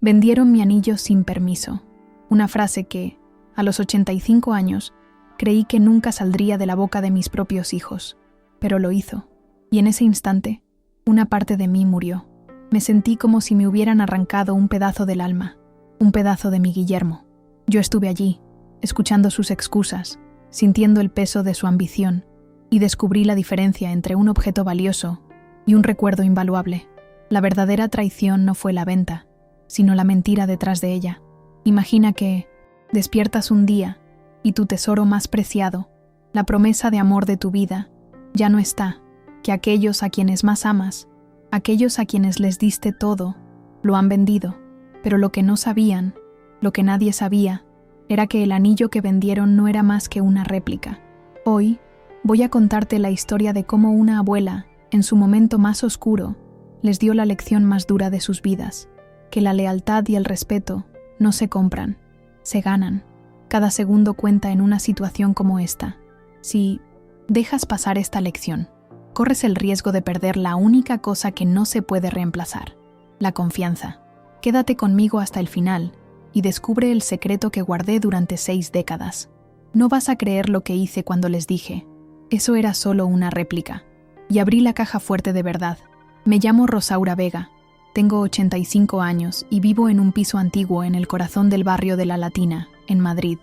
Vendieron mi anillo sin permiso, una frase que, a los 85 años, creí que nunca saldría de la boca de mis propios hijos, pero lo hizo, y en ese instante, una parte de mí murió. Me sentí como si me hubieran arrancado un pedazo del alma, un pedazo de mi Guillermo. Yo estuve allí, escuchando sus excusas, sintiendo el peso de su ambición, y descubrí la diferencia entre un objeto valioso y un recuerdo invaluable. La verdadera traición no fue la venta, sino la mentira detrás de ella. Imagina que despiertas un día y tu tesoro más preciado, la promesa de amor de tu vida, ya no está, que aquellos a quienes más amas, aquellos a quienes les diste todo, lo han vendido, pero lo que no sabían, lo que nadie sabía, era que el anillo que vendieron no era más que una réplica. Hoy voy a contarte la historia de cómo una abuela, en su momento más oscuro, les dio la lección más dura de sus vidas, que la lealtad y el respeto no se compran, se ganan. Cada segundo cuenta en una situación como esta. Si dejas pasar esta lección, corres el riesgo de perder la única cosa que no se puede reemplazar, la confianza. Quédate conmigo hasta el final y descubre el secreto que guardé durante 6 décadas. No vas a creer lo que hice cuando les dije. Eso era solo una réplica. Y abrí la caja fuerte de verdad. Me llamo Rosaura Vega. Tengo 85 años y vivo en un piso antiguo en el corazón del barrio de La Latina, en Madrid.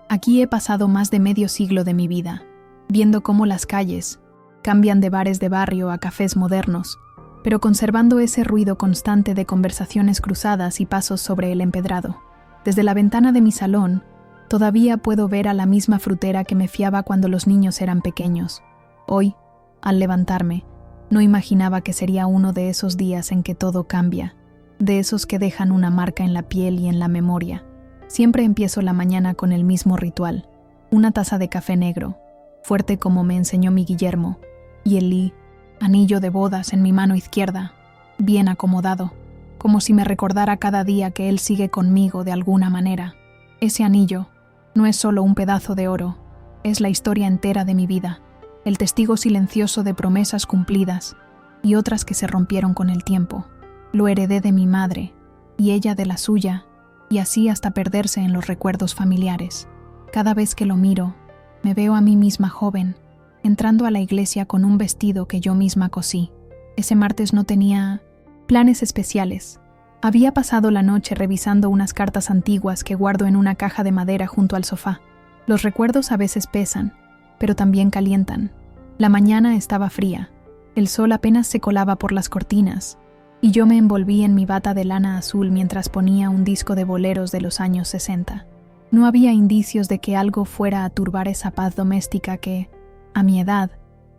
Aquí he pasado más de medio siglo de mi vida, viendo cómo las calles cambian de bares de barrio a cafés modernos, pero conservando ese ruido constante de conversaciones cruzadas y pasos sobre el empedrado. Desde la ventana de mi salón, todavía puedo ver a la misma frutera que me fiaba cuando los niños eran pequeños. Hoy, al levantarme, no imaginaba que sería uno de esos días en que todo cambia, de esos que dejan una marca en la piel y en la memoria. Siempre empiezo la mañana con el mismo ritual, una taza de café negro, fuerte como me enseñó mi Guillermo, y el anillo de bodas en mi mano izquierda, bien acomodado, como si me recordara cada día que él sigue conmigo de alguna manera. Ese anillo no es solo un pedazo de oro, es la historia entera de mi vida, el testigo silencioso de promesas cumplidas y otras que se rompieron con el tiempo. Lo heredé de mi madre y ella de la suya, y así hasta perderse en los recuerdos familiares. Cada vez que lo miro, me veo a mí misma joven, entrando a la iglesia con un vestido que yo misma cosí. Ese martes no tenía planes especiales. Había pasado la noche revisando unas cartas antiguas que guardo en una caja de madera junto al sofá. Los recuerdos a veces pesan, pero también calientan. La mañana estaba fría, el sol apenas se colaba por las cortinas, y yo me envolví en mi bata de lana azul mientras ponía un disco de boleros de los años 60. No había indicios de que algo fuera a turbar esa paz doméstica que, a mi edad,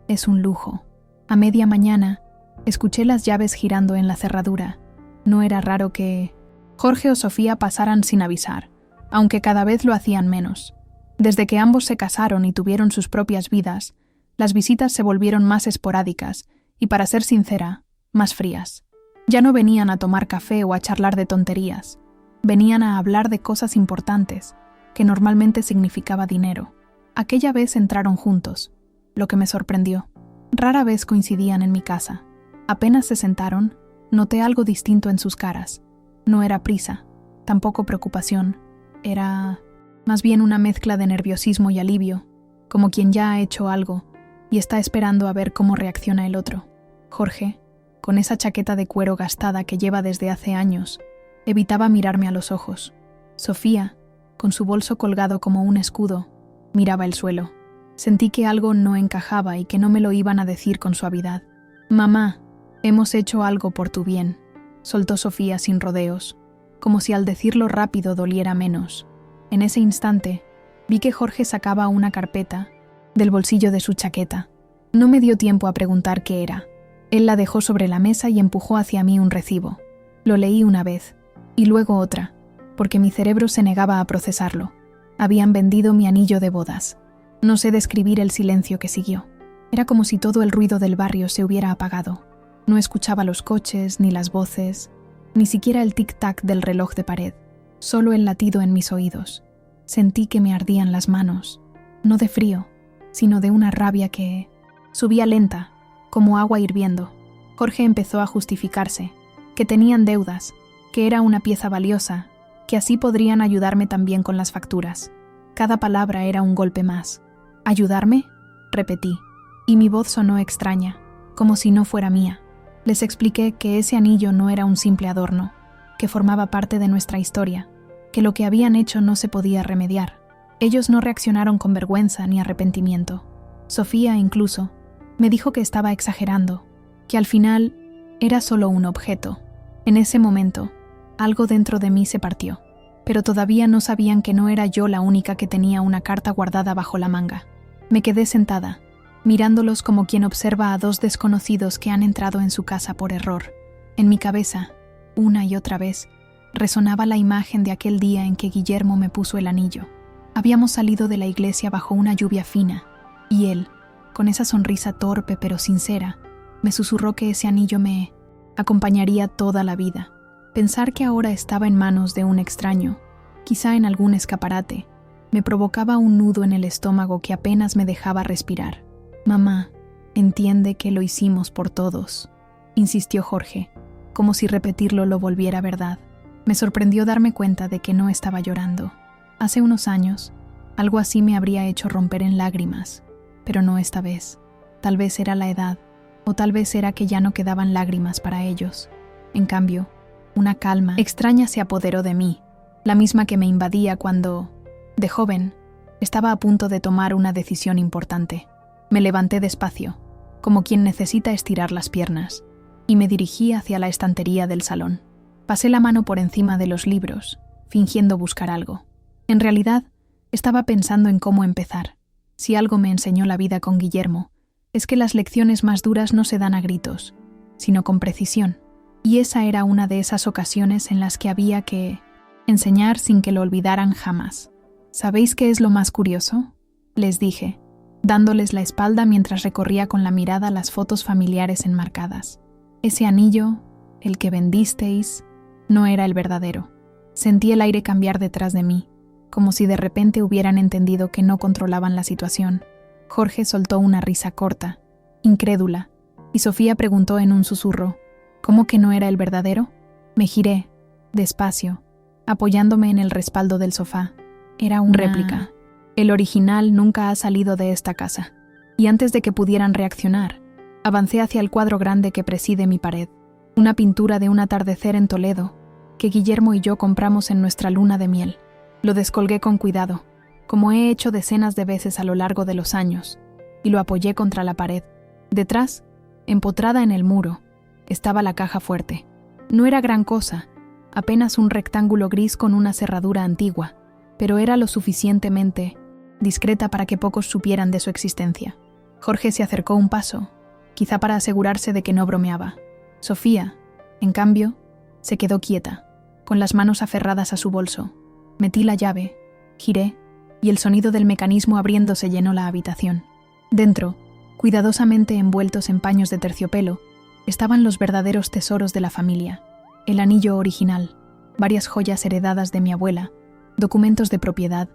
es un lujo. A media mañana, escuché las llaves girando en la cerradura. No era raro que Jorge o Sofía pasaran sin avisar, aunque cada vez lo hacían menos. Desde que ambos se casaron y tuvieron sus propias vidas, las visitas se volvieron más esporádicas y, para ser sincera, más frías. Ya no venían a tomar café o a charlar de tonterías. Venían a hablar de cosas importantes, que normalmente significaba dinero. Aquella vez entraron juntos, lo que me sorprendió. Rara vez coincidían en mi casa. Apenas se sentaron, noté algo distinto en sus caras. No era prisa, tampoco preocupación. Era más bien una mezcla de nerviosismo y alivio, como quien ya ha hecho algo y está esperando a ver cómo reacciona el otro. Jorge, con esa chaqueta de cuero gastada que lleva desde hace años, evitaba mirarme a los ojos. Sofía, con su bolso colgado como un escudo, miraba el suelo. Sentí que algo no encajaba y que no me lo iban a decir con suavidad. «Mamá, hemos hecho algo por tu bien», soltó Sofía sin rodeos, como si al decirlo rápido doliera menos. En ese instante, vi que Jorge sacaba una carpeta del bolsillo de su chaqueta. No me dio tiempo a preguntar qué era. Él la dejó sobre la mesa y empujó hacia mí un recibo. Lo leí una vez, y luego otra, porque mi cerebro se negaba a procesarlo. Habían vendido mi anillo de bodas. No sé describir el silencio que siguió. Era como si todo el ruido del barrio se hubiera apagado. No escuchaba los coches, ni las voces, ni siquiera el tic-tac del reloj de pared. Solo el latido en mis oídos. Sentí que me ardían las manos, no de frío, sino de una rabia que subía lenta, como agua hirviendo. Jorge empezó a justificarse, que tenían deudas, que era una pieza valiosa, que así podrían ayudarme también con las facturas. Cada palabra era un golpe más. ¿Ayudarme?, repetí, y mi voz sonó extraña, como si no fuera mía. Les expliqué que ese anillo no era un simple adorno, que formaba parte de nuestra historia, que lo que habían hecho no se podía remediar. Ellos no reaccionaron con vergüenza ni arrepentimiento. Sofía, incluso, me dijo que estaba exagerando, que al final era solo un objeto. En ese momento, algo dentro de mí se partió, pero todavía no sabían que no era yo la única que tenía una carta guardada bajo la manga. Me quedé sentada, mirándolos como quien observa a dos desconocidos que han entrado en su casa por error. En mi cabeza, una y otra vez, resonaba la imagen de aquel día en que Guillermo me puso el anillo. Habíamos salido de la iglesia bajo una lluvia fina, y él, con esa sonrisa torpe pero sincera, me susurró que ese anillo me acompañaría toda la vida. Pensar que ahora estaba en manos de un extraño, quizá en algún escaparate, me provocaba un nudo en el estómago que apenas me dejaba respirar. «Mamá, entiende que lo hicimos por todos», insistió Jorge, como si repetirlo lo volviera verdad. Me sorprendió darme cuenta de que no estaba llorando. Hace unos años, algo así me habría hecho romper en lágrimas, pero no esta vez. Tal vez era la edad, o tal vez era que ya no quedaban lágrimas para ellos. En cambio, una calma extraña se apoderó de mí, la misma que me invadía cuando, de joven, estaba a punto de tomar una decisión importante. Me levanté despacio, como quien necesita estirar las piernas, y me dirigí hacia la estantería del salón. Pasé la mano por encima de los libros, fingiendo buscar algo. En realidad, estaba pensando en cómo empezar. Si algo me enseñó la vida con Guillermo, es que las lecciones más duras no se dan a gritos, sino con precisión. Y esa era una de esas ocasiones en las que había que enseñar sin que lo olvidaran jamás. ¿Sabéis qué es lo más curioso?, les dije, dándoles la espalda mientras recorría con la mirada las fotos familiares enmarcadas. Ese anillo, el que vendisteis, no era el verdadero. Sentí el aire cambiar detrás de mí, como si de repente hubieran entendido que no controlaban la situación. Jorge soltó una risa corta, incrédula, y Sofía preguntó en un susurro, ¿cómo que no era el verdadero? Me giré, despacio, apoyándome en el respaldo del sofá. Era una réplica. El original nunca ha salido de esta casa. Y antes de que pudieran reaccionar, avancé hacia el cuadro grande que preside mi pared, una pintura de un atardecer en Toledo, que Guillermo y yo compramos en nuestra luna de miel. Lo descolgué con cuidado, como he hecho decenas de veces a lo largo de los años, y lo apoyé contra la pared. Detrás, empotrada en el muro, estaba la caja fuerte. No era gran cosa, apenas un rectángulo gris con una cerradura antigua, pero era lo suficientemente discreta para que pocos supieran de su existencia. Jorge se acercó un paso, quizá para asegurarse de que no bromeaba. Sofía, en cambio, se quedó quieta, con las manos aferradas a su bolso. Metí la llave, giré, y el sonido del mecanismo abriéndose llenó la habitación. Dentro, cuidadosamente envueltos en paños de terciopelo, estaban los verdaderos tesoros de la familia: el anillo original, varias joyas heredadas de mi abuela, documentos de propiedad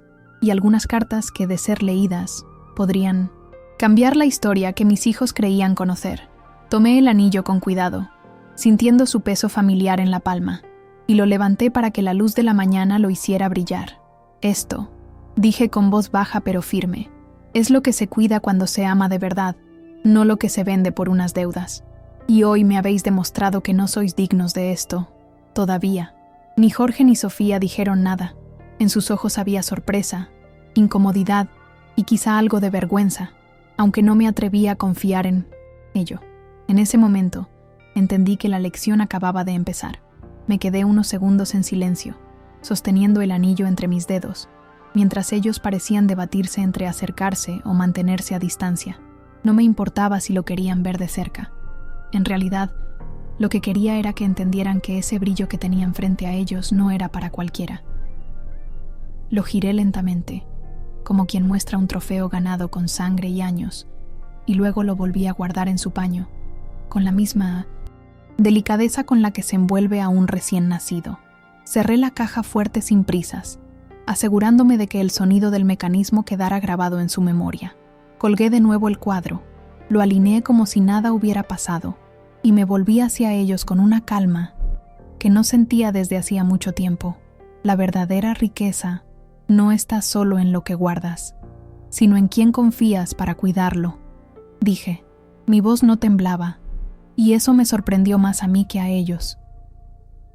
y algunas cartas que, de ser leídas, podrían cambiar la historia que mis hijos creían conocer. Tomé el anillo con cuidado, sintiendo su peso familiar en la palma, y lo levanté para que la luz de la mañana lo hiciera brillar. Esto, dije con voz baja pero firme, es lo que se cuida cuando se ama de verdad, no lo que se vende por unas deudas. Y hoy me habéis demostrado que no sois dignos de esto, todavía. Ni Jorge ni Sofía dijeron nada. En sus ojos había sorpresa, incomodidad y quizá algo de vergüenza, aunque no me atrevía a confiar en ello. En ese momento, entendí que la lección acababa de empezar. Me quedé unos segundos en silencio, sosteniendo el anillo entre mis dedos, mientras ellos parecían debatirse entre acercarse o mantenerse a distancia. No me importaba si lo querían ver de cerca. En realidad, lo que quería era que entendieran que ese brillo que tenían frente a ellos no era para cualquiera. Lo giré lentamente, como quien muestra un trofeo ganado con sangre y años, y luego lo volví a guardar en su paño, con la misma delicadeza con la que se envuelve a un recién nacido. Cerré la caja fuerte sin prisas, asegurándome de que el sonido del mecanismo quedara grabado en su memoria. Colgué de nuevo el cuadro, lo alineé como si nada hubiera pasado, y me volví hacia ellos con una calma que no sentía desde hacía mucho tiempo. La verdadera riqueza no está solo en lo que guardas, sino en quién confías para cuidarlo, dije. Mi voz no temblaba, y eso me sorprendió más a mí que a ellos.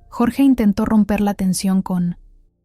Jorge intentó romper la tensión con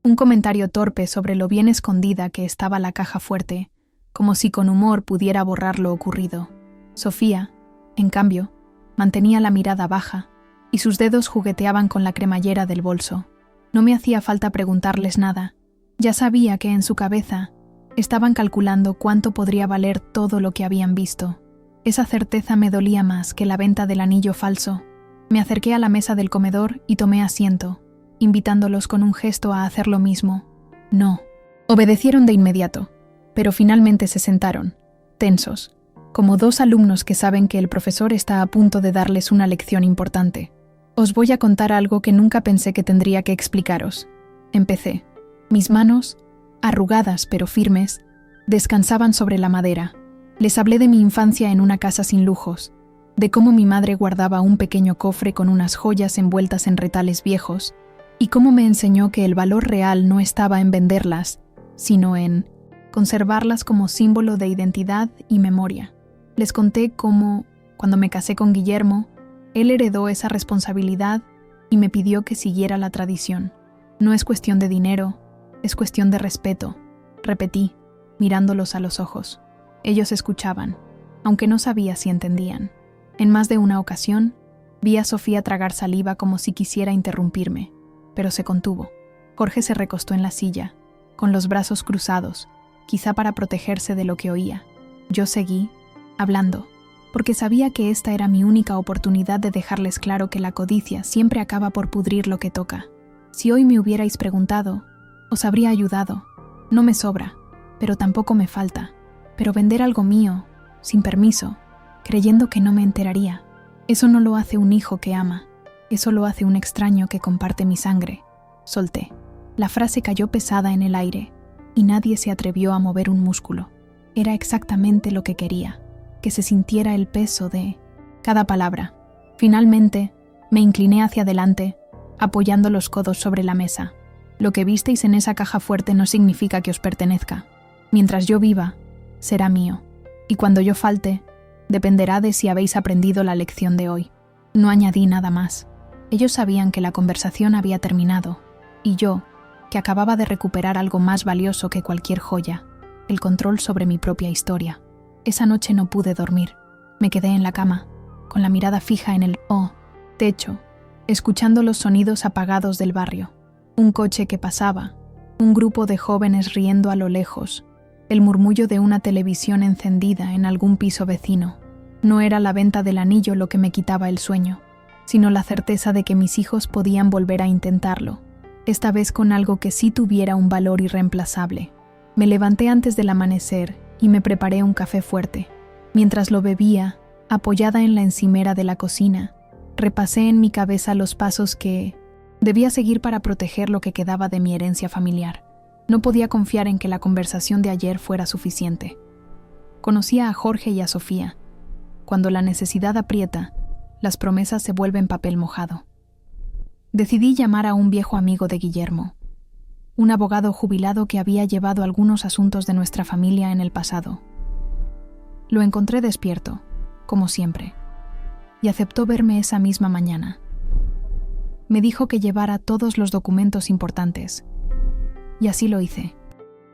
un comentario torpe sobre lo bien escondida que estaba la caja fuerte, como si con humor pudiera borrar lo ocurrido. Sofía, en cambio, mantenía la mirada baja, y sus dedos jugueteaban con la cremallera del bolso. No me hacía falta preguntarles nada. Ya sabía que en su cabeza estaban calculando cuánto podría valer todo lo que habían visto. Esa certeza me dolía más que la venta del anillo falso. Me acerqué a la mesa del comedor y tomé asiento, invitándolos con un gesto a hacer lo mismo. No. Obedecieron de inmediato, pero finalmente se sentaron, tensos, como dos alumnos que saben que el profesor está a punto de darles una lección importante. Os voy a contar algo que nunca pensé que tendría que explicaros. Empecé. Mis manos, arrugadas pero firmes, descansaban sobre la madera. Les hablé de mi infancia en una casa sin lujos, de cómo mi madre guardaba un pequeño cofre con unas joyas envueltas en retales viejos, y cómo me enseñó que el valor real no estaba en venderlas, sino en conservarlas como símbolo de identidad y memoria. Les conté cómo, cuando me casé con Guillermo, él heredó esa responsabilidad y me pidió que siguiera la tradición. No es cuestión de dinero, es cuestión de respeto, repetí, mirándolos a los ojos. Ellos escuchaban, aunque no sabía si entendían. En más de una ocasión, vi a Sofía tragar saliva como si quisiera interrumpirme, pero se contuvo. Jorge se recostó en la silla, con los brazos cruzados, quizá para protegerse de lo que oía. Yo seguí, hablando, porque sabía que esta era mi única oportunidad de dejarles claro que la codicia siempre acaba por pudrir lo que toca. Si hoy me hubierais preguntado, os habría ayudado. No me sobra, pero tampoco me falta. Pero vender algo mío, sin permiso, creyendo que no me enteraría, eso no lo hace un hijo que ama, eso lo hace un extraño que comparte mi sangre. Solté. La frase cayó pesada en el aire, y nadie se atrevió a mover un músculo. Era exactamente lo que quería, que se sintiera el peso de cada palabra. Finalmente, me incliné hacia adelante, apoyando los codos sobre la mesa. Lo que visteis en esa caja fuerte no significa que os pertenezca. Mientras yo viva, será mío, y cuando yo falte, dependerá de si habéis aprendido la lección de hoy. No añadí nada más. Ellos sabían que la conversación había terminado, y yo, que acababa de recuperar algo más valioso que cualquier joya, el control sobre mi propia historia. Esa noche no pude dormir. Me quedé en la cama, con la mirada fija en el techo, escuchando los sonidos apagados del barrio. Un coche que pasaba, un grupo de jóvenes riendo a lo lejos, el murmullo de una televisión encendida en algún piso vecino. No era la venta del anillo lo que me quitaba el sueño, sino la certeza de que mis hijos podían volver a intentarlo, esta vez con algo que sí tuviera un valor irreemplazable. Me levanté antes del amanecer y me preparé un café fuerte. Mientras lo bebía, apoyada en la encimera de la cocina, repasé en mi cabeza los pasos que debía seguir para proteger lo que quedaba de mi herencia familiar. No podía confiar en que la conversación de ayer fuera suficiente. Conocía a Jorge y a Sofía. Cuando la necesidad aprieta, las promesas se vuelven papel mojado. Decidí llamar a un viejo amigo de Guillermo, un abogado jubilado que había llevado algunos asuntos de nuestra familia en el pasado. Lo encontré despierto, como siempre, y aceptó verme esa misma mañana. Me dijo que llevara todos los documentos importantes, y así lo hice.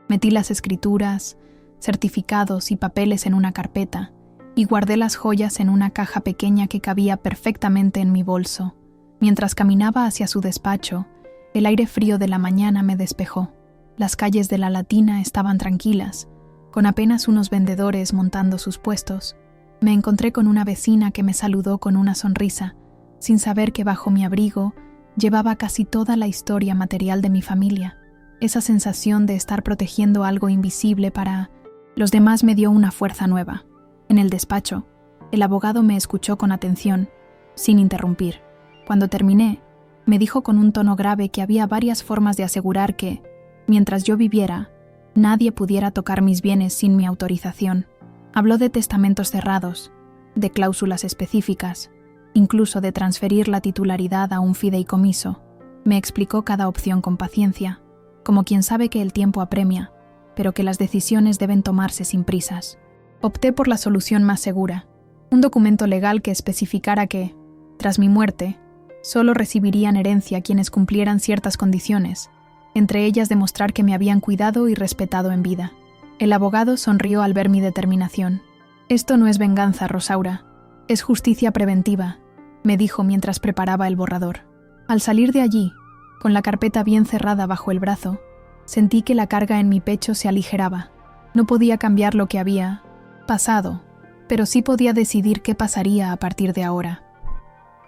Metí las escrituras, certificados y papeles en una carpeta y guardé las joyas en una caja pequeña que cabía perfectamente en mi bolso. Mientras caminaba hacia su despacho, el aire frío de la mañana me despejó. Las calles de la Latina estaban tranquilas, con apenas unos vendedores montando sus puestos. Me encontré con una vecina que me saludó con una sonrisa, sin saber que bajo mi abrigo llevaba casi toda la historia material de mi familia. Esa sensación de estar protegiendo algo invisible para los demás me dio una fuerza nueva. En el despacho, el abogado me escuchó con atención, sin interrumpir. Cuando terminé, me dijo con un tono grave que había varias formas de asegurar que, mientras yo viviera, nadie pudiera tocar mis bienes sin mi autorización. Habló de testamentos cerrados, de cláusulas específicas, incluso de transferir la titularidad a un fideicomiso. Me explicó cada opción con paciencia, como quien sabe que el tiempo apremia, pero que las decisiones deben tomarse sin prisas. Opté por la solución más segura, un documento legal que especificara que, tras mi muerte, solo recibirían herencia quienes cumplieran ciertas condiciones, entre ellas demostrar que me habían cuidado y respetado en vida. El abogado sonrió al ver mi determinación. «Esto no es venganza, Rosaura, es justicia preventiva», me dijo mientras preparaba el borrador. Al salir de allí, con la carpeta bien cerrada bajo el brazo, sentí que la carga en mi pecho se aligeraba. No podía cambiar lo que había pasado, pero sí podía decidir qué pasaría a partir de ahora.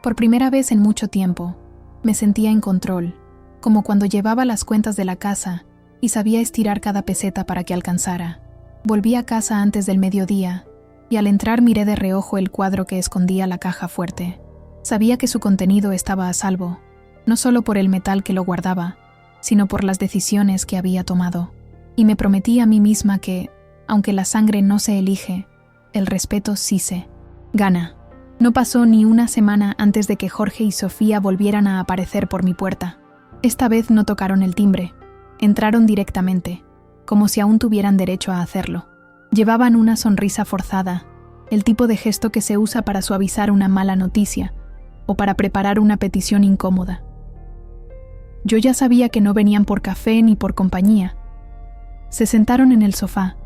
Por primera vez en mucho tiempo, me sentía en control, como cuando llevaba las cuentas de la casa y sabía estirar cada peseta para que alcanzara. Volví a casa antes del mediodía y al entrar miré de reojo el cuadro que escondía la caja fuerte. Sabía que su contenido estaba a salvo, no solo por el metal que lo guardaba, sino por las decisiones que había tomado. Y me prometí a mí misma que, aunque la sangre no se elige, el respeto sí se gana. No pasó ni una semana antes de que Jorge y Sofía volvieran a aparecer por mi puerta. Esta vez no tocaron el timbre. Entraron directamente, como si aún tuvieran derecho a hacerlo. Llevaban una sonrisa forzada, el tipo de gesto que se usa para suavizar una mala noticia o para preparar una petición incómoda. Yo ya sabía que no venían por café ni por compañía. Se sentaron en el sofá,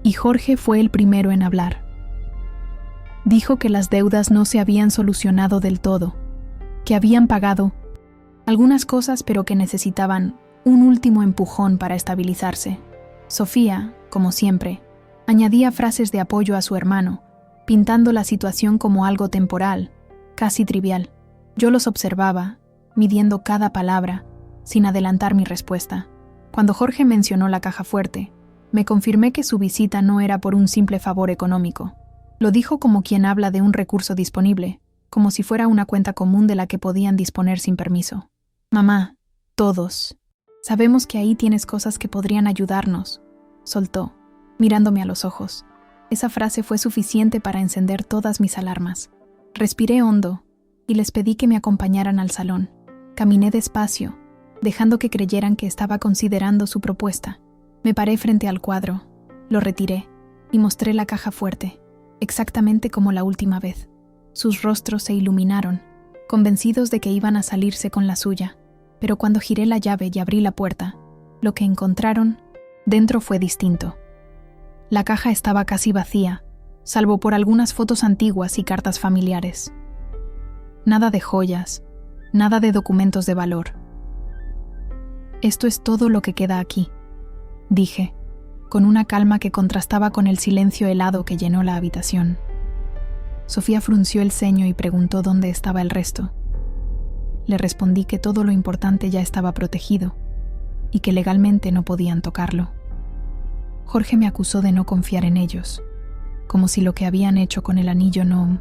y Jorge fue el primero en hablar. Dijo que las deudas no se habían solucionado del todo, que habían pagado algunas cosas pero que necesitaban un último empujón para estabilizarse. Sofía, como siempre, añadía frases de apoyo a su hermano, pintando la situación como algo temporal, casi trivial. Yo los observaba, midiendo cada palabra, sin adelantar mi respuesta. Cuando Jorge mencionó la caja fuerte, me confirmé que su visita no era por un simple favor económico. Lo dijo como quien habla de un recurso disponible, como si fuera una cuenta común de la que podían disponer sin permiso. «Mamá, todos, sabemos que ahí tienes cosas que podrían ayudarnos», soltó, mirándome a los ojos. Esa frase fue suficiente para encender todas mis alarmas. Respiré hondo y les pedí que me acompañaran al salón. Caminé despacio, dejando que creyeran que estaba considerando su propuesta. Me paré frente al cuadro, lo retiré y mostré la caja fuerte, exactamente como la última vez. Sus rostros se iluminaron, convencidos de que iban a salirse con la suya, pero cuando giré la llave y abrí la puerta, lo que encontraron dentro fue distinto. La caja estaba casi vacía, salvo por algunas fotos antiguas y cartas familiares. Nada de joyas, nada de documentos de valor. «Esto es todo lo que queda aquí», dije, con una calma que contrastaba con el silencio helado que llenó la habitación. Sofía frunció el ceño y preguntó dónde estaba el resto. Le respondí que todo lo importante ya estaba protegido y que legalmente no podían tocarlo. Jorge me acusó de no confiar en ellos, como si lo que habían hecho con el anillo no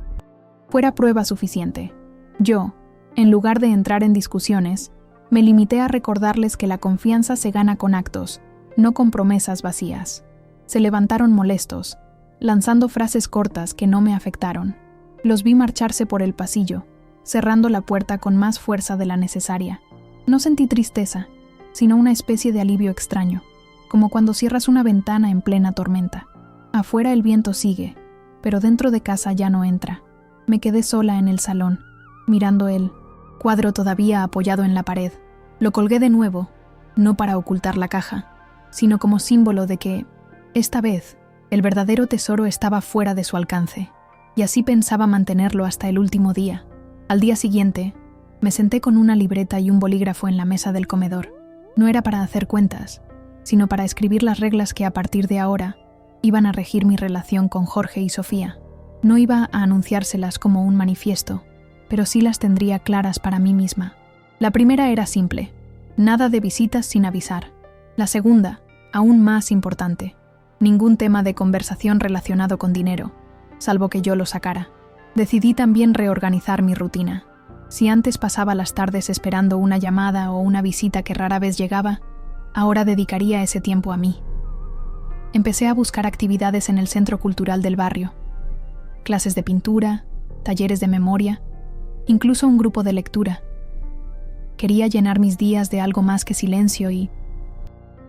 fuera prueba suficiente. Yo, en lugar de entrar en discusiones, me limité a recordarles que la confianza se gana con actos, no con promesas vacías. Se levantaron molestos, lanzando frases cortas que no me afectaron. Los vi marcharse por el pasillo, cerrando la puerta con más fuerza de la necesaria. No sentí tristeza, sino una especie de alivio extraño, como cuando cierras una ventana en plena tormenta. Afuera el viento sigue, pero dentro de casa ya no entra. Me quedé sola en el salón, mirando el cuadro todavía apoyado en la pared. Lo colgué de nuevo, no para ocultar la caja, sino como símbolo de que, esta vez, el verdadero tesoro estaba fuera de su alcance, y así pensaba mantenerlo hasta el último día. Al día siguiente, me senté con una libreta y un bolígrafo en la mesa del comedor. No era para hacer cuentas, sino para escribir las reglas que a partir de ahora iban a regir mi relación con Jorge y Sofía. No iba a anunciárselas como un manifiesto, pero sí las tendría claras para mí misma. La primera era simple: nada de visitas sin avisar. La segunda, aún más importante: ningún tema de conversación relacionado con dinero, salvo que yo lo sacara. Decidí también reorganizar mi rutina. Si antes pasaba las tardes esperando una llamada o una visita que rara vez llegaba, ahora dedicaría ese tiempo a mí. Empecé a buscar actividades en el centro cultural del barrio. Clases de pintura, talleres de memoria, incluso un grupo de lectura. Quería llenar mis días de algo más que silencio y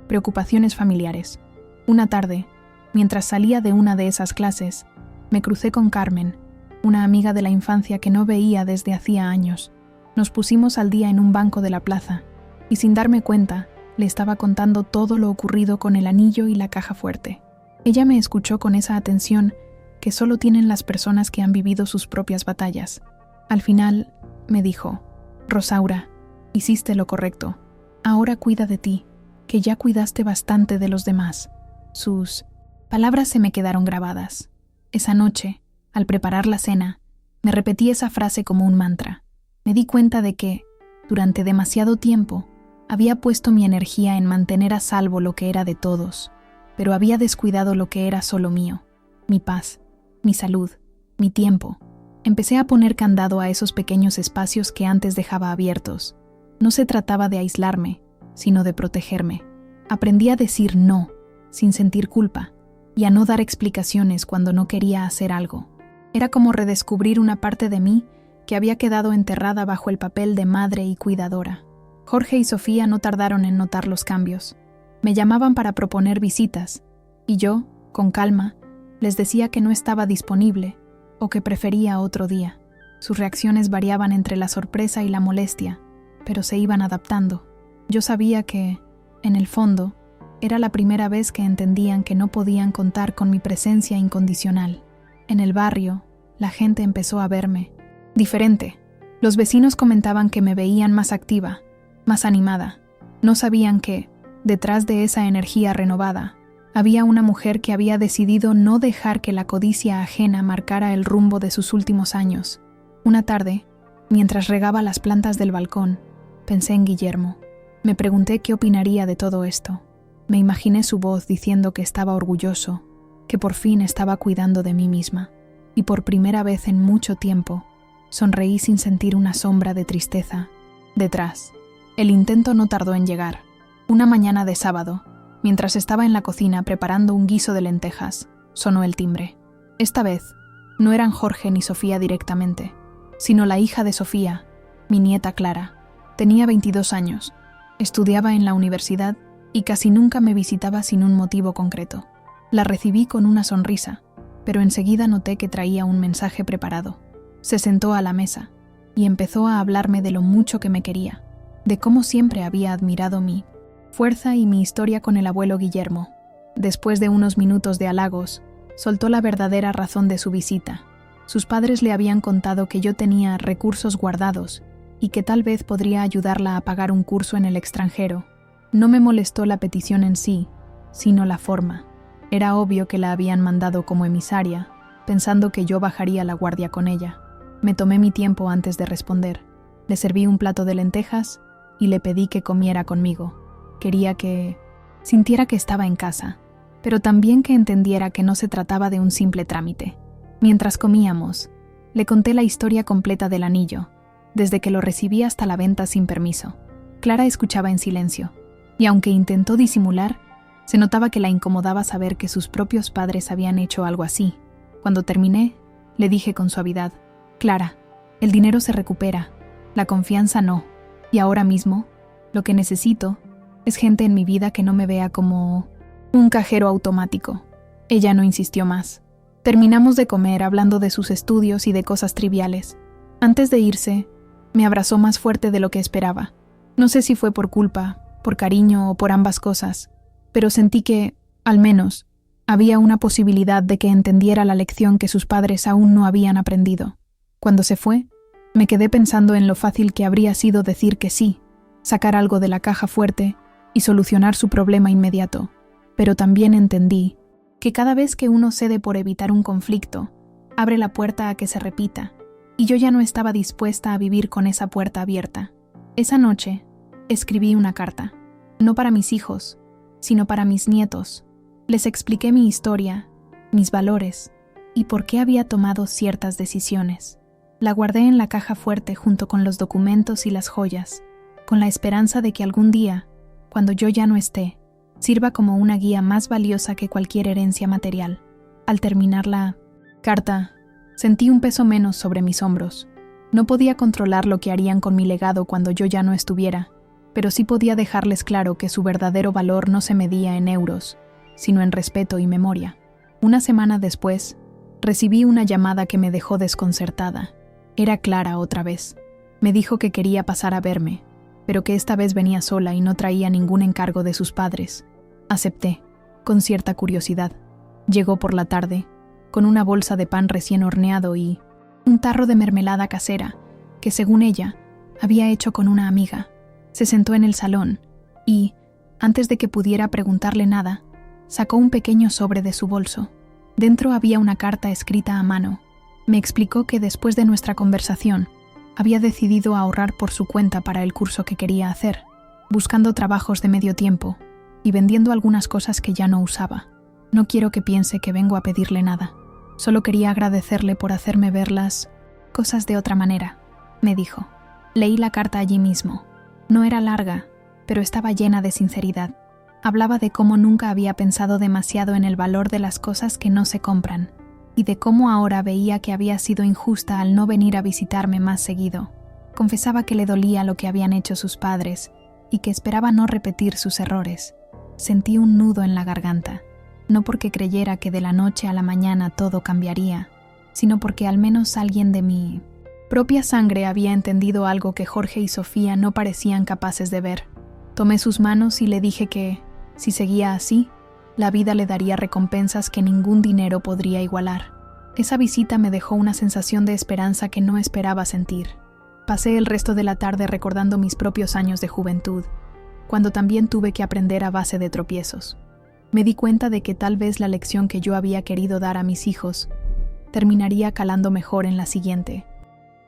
preocupaciones familiares. Una tarde, mientras salía de una de esas clases, me crucé con Carmen, una amiga de la infancia que no veía desde hacía años. Nos pusimos al día en un banco de la plaza, y sin darme cuenta, le estaba contando todo lo ocurrido con el anillo y la caja fuerte. Ella me escuchó con esa atención que solo tienen las personas que han vivido sus propias batallas. Al final, me dijo: «Rosaura, hiciste lo correcto. Ahora cuida de ti, que ya cuidaste bastante de los demás». Sus palabras se me quedaron grabadas. Esa noche, al preparar la cena, me repetí esa frase como un mantra. Me di cuenta de que, durante demasiado tiempo, había puesto mi energía en mantener a salvo lo que era de todos, pero había descuidado lo que era solo mío: mi paz, mi salud, mi tiempo. Empecé a poner candado a esos pequeños espacios que antes dejaba abiertos. No se trataba de aislarme, sino de protegerme. Aprendí a decir no, sin sentir culpa, y a no dar explicaciones cuando no quería hacer algo. Era como redescubrir una parte de mí que había quedado enterrada bajo el papel de madre y cuidadora. Jorge y Sofía no tardaron en notar los cambios. Me llamaban para proponer visitas, y yo, con calma, les decía que no estaba disponible o que prefería otro día. Sus reacciones variaban entre la sorpresa y la molestia, pero se iban adaptando. Yo sabía que, en el fondo, era la primera vez que entendían que no podían contar con mi presencia incondicional. En el barrio, la gente empezó a verme diferente. Los vecinos comentaban que me veían más activa, más animada. No sabían que, detrás de esa energía renovada, había una mujer que había decidido no dejar que la codicia ajena marcara el rumbo de sus últimos años. Una tarde, mientras regaba las plantas del balcón, pensé en Guillermo. Me pregunté qué opinaría de todo esto. Me imaginé su voz diciendo que estaba orgulloso, que por fin estaba cuidando de mí misma. Y por primera vez en mucho tiempo, sonreí sin sentir una sombra de tristeza detrás. El intento no tardó en llegar. Una mañana de sábado, mientras estaba en la cocina preparando un guiso de lentejas, sonó el timbre. Esta vez, no eran Jorge ni Sofía directamente, sino la hija de Sofía, mi nieta Clara. Tenía 22 años, estudiaba en la universidad y casi nunca me visitaba sin un motivo concreto. La recibí con una sonrisa, pero enseguida noté que traía un mensaje preparado. Se sentó a la mesa y empezó a hablarme de lo mucho que me quería, de cómo siempre había admirado mi fuerza y mi historia con el abuelo Guillermo. Después de unos minutos de halagos, soltó la verdadera razón de su visita. Sus padres le habían contado que yo tenía recursos guardados y que tal vez podría ayudarla a pagar un curso en el extranjero. No me molestó la petición en sí, sino la forma. Era obvio que la habían mandado como emisaria, pensando que yo bajaría la guardia con ella. Me tomé mi tiempo antes de responder. Le serví un plato de lentejas y le pedí que comiera conmigo. Quería que sintiera que estaba en casa, pero también que entendiera que no se trataba de un simple trámite. Mientras comíamos, le conté la historia completa del anillo, desde que lo recibí hasta la venta sin permiso. Clara escuchaba en silencio, y aunque intentó disimular, se notaba que la incomodaba saber que sus propios padres habían hecho algo así. Cuando terminé, le dije con suavidad: «Clara, el dinero se recupera, la confianza no, y ahora mismo, lo que necesito es gente en mi vida que no me vea como un cajero automático». Ella no insistió más. Terminamos de comer hablando de sus estudios y de cosas triviales. Antes de irse, me abrazó más fuerte de lo que esperaba. No sé si fue por culpa, por cariño o por ambas cosas, pero sentí que, al menos, había una posibilidad de que entendiera la lección que sus padres aún no habían aprendido. Cuando se fue, me quedé pensando en lo fácil que habría sido decir que sí, sacar algo de la caja fuerte y solucionar su problema inmediato. Pero también entendí que cada vez que uno cede por evitar un conflicto, abre la puerta a que se repita, y yo ya no estaba dispuesta a vivir con esa puerta abierta. Esa noche, escribí una carta, no para mis hijos, sino para mis nietos. Les expliqué mi historia, mis valores, y por qué había tomado ciertas decisiones. La guardé en la caja fuerte junto con los documentos y las joyas, con la esperanza de que algún día, cuando yo ya no esté, sirva como una guía más valiosa que cualquier herencia material. Al terminar la carta, sentí un peso menos sobre mis hombros. No podía controlar lo que harían con mi legado cuando yo ya no estuviera, pero sí podía dejarles claro que su verdadero valor no se medía en euros, sino en respeto y memoria. Una semana después, recibí una llamada que me dejó desconcertada. Era Clara otra vez. Me dijo que quería pasar a verme, pero que esta vez venía sola y no traía ningún encargo de sus padres. Acepté, con cierta curiosidad. Llegó por la tarde, con una bolsa de pan recién horneado y un tarro de mermelada casera, que según ella, había hecho con una amiga. Se sentó en el salón y, antes de que pudiera preguntarle nada, sacó un pequeño sobre de su bolso. Dentro había una carta escrita a mano. Me explicó que después de nuestra conversación, había decidido ahorrar por su cuenta para el curso que quería hacer, buscando trabajos de medio tiempo y vendiendo algunas cosas que ya no usaba. No quiero que piense que vengo a pedirle nada. Solo quería agradecerle por hacerme ver las cosas de otra manera, me dijo. Leí la carta allí mismo. No era larga, pero estaba llena de sinceridad. Hablaba de cómo nunca había pensado demasiado en el valor de las cosas que no se compran, y de cómo ahora veía que había sido injusta al no venir a visitarme más seguido. Confesaba que le dolía lo que habían hecho sus padres, y que esperaba no repetir sus errores. Sentí un nudo en la garganta, no porque creyera que de la noche a la mañana todo cambiaría, sino porque al menos alguien de mi propia sangre había entendido algo que Jorge y Sofía no parecían capaces de ver. Tomé sus manos y le dije que, si seguía así, la vida le daría recompensas que ningún dinero podría igualar. Esa visita me dejó una sensación de esperanza que no esperaba sentir. Pasé el resto de la tarde recordando mis propios años de juventud, cuando también tuve que aprender a base de tropiezos. Me di cuenta de que tal vez la lección que yo había querido dar a mis hijos terminaría calando mejor en la siguiente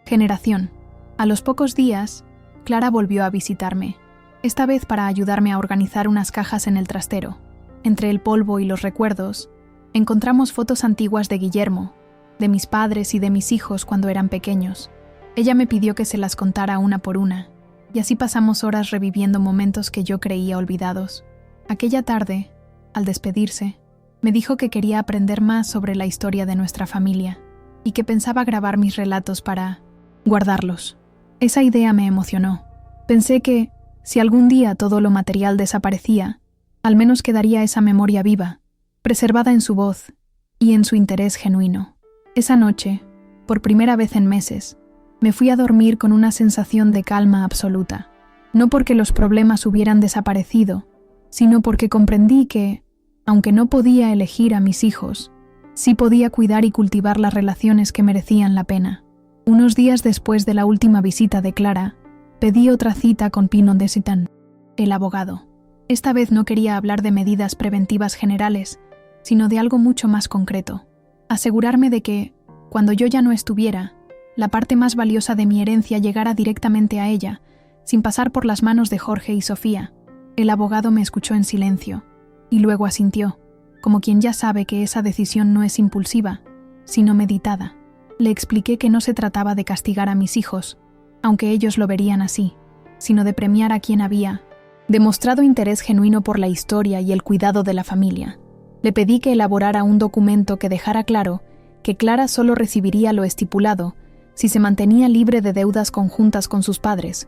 generación. A los pocos días, Clara volvió a visitarme, esta vez para ayudarme a organizar unas cajas en el trastero. Entre el polvo y los recuerdos, encontramos fotos antiguas de Guillermo, de mis padres y de mis hijos cuando eran pequeños. Ella me pidió que se las contara una por una, y así pasamos horas reviviendo momentos que yo creía olvidados. Aquella tarde, al despedirse, me dijo que quería aprender más sobre la historia de nuestra familia y que pensaba grabar mis relatos para guardarlos. Esa idea me emocionó. Pensé que, si algún día todo lo material desaparecía, al menos quedaría esa memoria viva, preservada en su voz y en su interés genuino. Esa noche, por primera vez en meses, me fui a dormir con una sensación de calma absoluta, no porque los problemas hubieran desaparecido, sino porque comprendí que, aunque no podía elegir a mis hijos, sí podía cuidar y cultivar las relaciones que merecían la pena. Unos días después de la última visita de Clara, pedí otra cita con Pino Desitan, el abogado. Esta vez no quería hablar de medidas preventivas generales, sino de algo mucho más concreto. Asegurarme de que, cuando yo ya no estuviera, la parte más valiosa de mi herencia llegara directamente a ella, sin pasar por las manos de Jorge y Sofía. El abogado me escuchó en silencio, y luego asintió, como quien ya sabe que esa decisión no es impulsiva, sino meditada. Le expliqué que no se trataba de castigar a mis hijos, aunque ellos lo verían así, sino de premiar a quien había demostrado interés genuino por la historia y el cuidado de la familia. Le pedí que elaborara un documento que dejara claro que Clara solo recibiría lo estipulado si se mantenía libre de deudas conjuntas con sus padres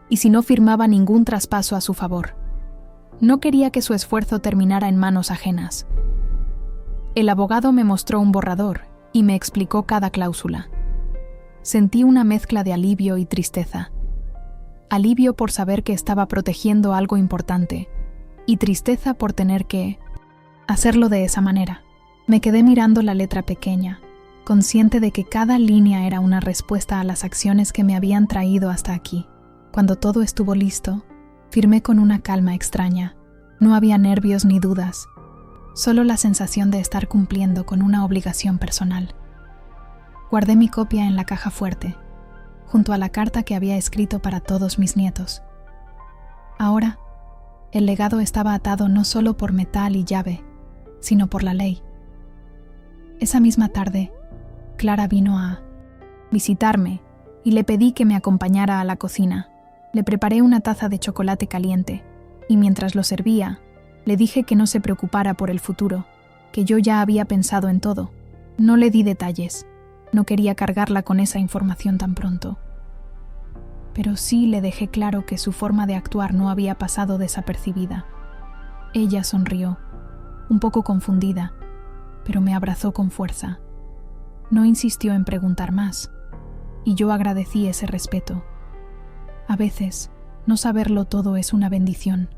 y si no firmaba ningún traspaso a su favor. No quería que su esfuerzo terminara en manos ajenas. El abogado me mostró un borrador y me explicó cada cláusula. Sentí una mezcla de alivio y tristeza. Alivio por saber que estaba protegiendo algo importante y tristeza por tener que hacerlo de esa manera. Me quedé mirando la letra pequeña, consciente de que cada línea era una respuesta a las acciones que me habían traído hasta aquí. Cuando todo estuvo listo, firmé con una calma extraña. No había nervios ni dudas, solo la sensación de estar cumpliendo con una obligación personal. Guardé mi copia en la caja fuerte, junto a la carta que había escrito para todos mis nietos. Ahora, el legado estaba atado no solo por metal y llave, sino por la ley. Esa misma tarde, Clara vino a visitarme y le pedí que me acompañara a la cocina. Le preparé una taza de chocolate caliente y mientras lo servía, le dije que no se preocupara por el futuro, que yo ya había pensado en todo. No le di detalles, No quería cargarla con esa información tan pronto. Pero sí le dejé claro que su forma de actuar no había pasado desapercibida. Ella sonrió, un poco confundida, pero me abrazó con fuerza. No insistió en preguntar más, y yo agradecí ese respeto. A veces, no saberlo todo es una bendición,